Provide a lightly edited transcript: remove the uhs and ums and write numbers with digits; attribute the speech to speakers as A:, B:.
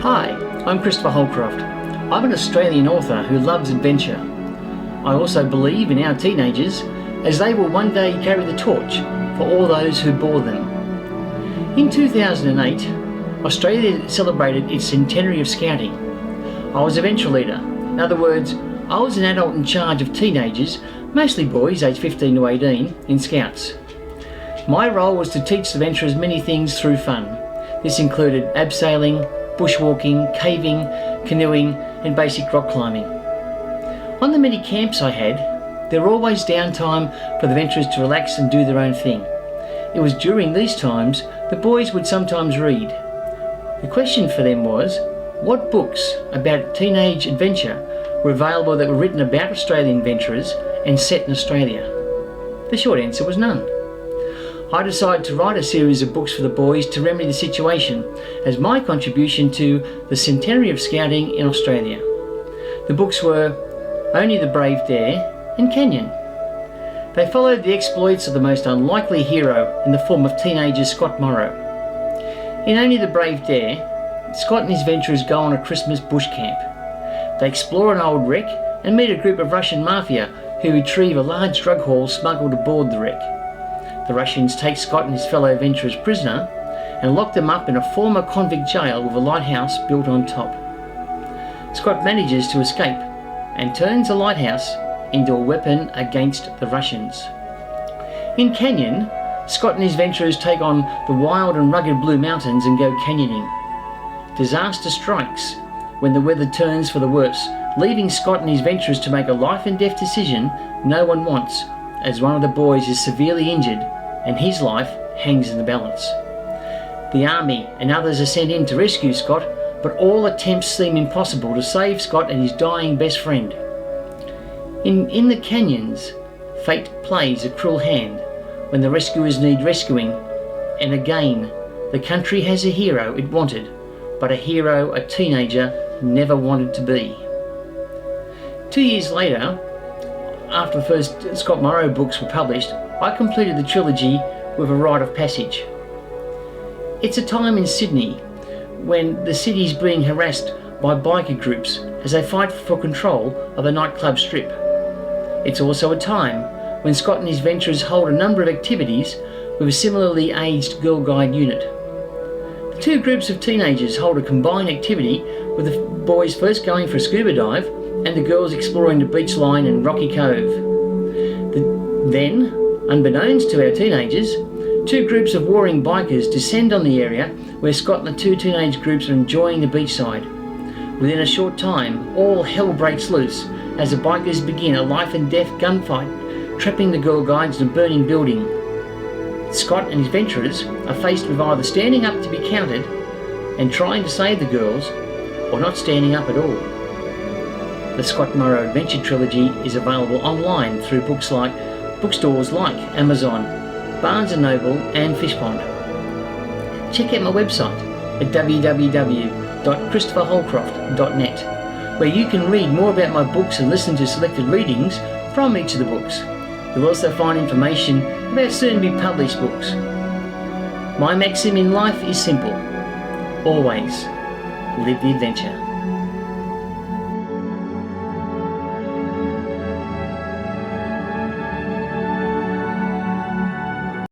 A: Hi, I'm Christopher Holcroft. I'm an Australian author who loves adventure. I also believe in our teenagers, as they will one day carry the torch for all those who bore them. In 2008, Australia celebrated its centenary of scouting. I was a venture leader. In other words, I was an adult in charge of teenagers, mostly boys aged 15 to 18, in Scouts. My role was to teach the venturers many things through fun. This included abseiling, bushwalking, caving, canoeing and basic rock climbing. On the many camps I had, there were always downtime for the venturers to relax and do their own thing. It was during these times the boys would sometimes read. The question for them was, what books about teenage adventure were available that were written about Australian adventurers and set in Australia? The short answer was none. I decided to write a series of books for the boys to remedy the situation as my contribution to the centenary of scouting in Australia. The books were Only the Brave Dare and Canyon. They followed the exploits of the most unlikely hero in the form of teenager Scott Morrow. In Only the Brave Dare, Scott and his venturers go on a Christmas bush camp. They explore an old wreck and meet a group of Russian mafia who retrieve a large drug haul smuggled aboard the wreck. The Russians take Scott and his fellow adventurers prisoner and lock them up in a former convict jail with a lighthouse built on top. Scott manages to escape and turns the lighthouse into a weapon against the Russians. In Canyon, Scott and his venturers take on the wild and rugged Blue Mountains and go canyoning. Disaster strikes when the weather turns for the worse, leaving Scott and his venturers to make a life and death decision no one wants, as one of the boys is severely injured and his life hangs in the balance. The army and others are sent in to rescue Scott, but all attempts seem impossible to save Scott and his dying best friend. In the canyons, fate plays a cruel hand when the rescuers need rescuing, and again, the country has a hero it wanted, but a hero a teenager never wanted to be. 2 years later, after the first Scott Morrow books were published, I completed the trilogy with A Rite of Passage. It's a time in Sydney when the city is being harassed by biker groups as they fight for control of a nightclub strip. It's also a time when Scott and his venturers hold a number of activities with a similarly aged Girl Guide unit. The two groups of teenagers hold a combined activity, with the boys first going for a scuba dive and the girls exploring the beach line and Rocky Cove. Then, unbeknownst to our teenagers, two groups of warring bikers descend on the area where Scott and the two teenage groups are enjoying the beachside. Within a short time, all hell breaks loose as the bikers begin a life and death gunfight, trapping the Girl Guides in a burning building. Scott and his venturers are faced with either standing up to be counted and trying to save the girls, or not standing up at all. The Scott Morrow Adventure trilogy is available online through bookstores like Amazon, Barnes & Noble and Fishpond. Check out my website at www.christopherholcroft.net, where you can read more about my books and listen to selected readings from each of the books. You'll also find information about soon-to-be-published books. My maxim in life is simple: always live the adventure.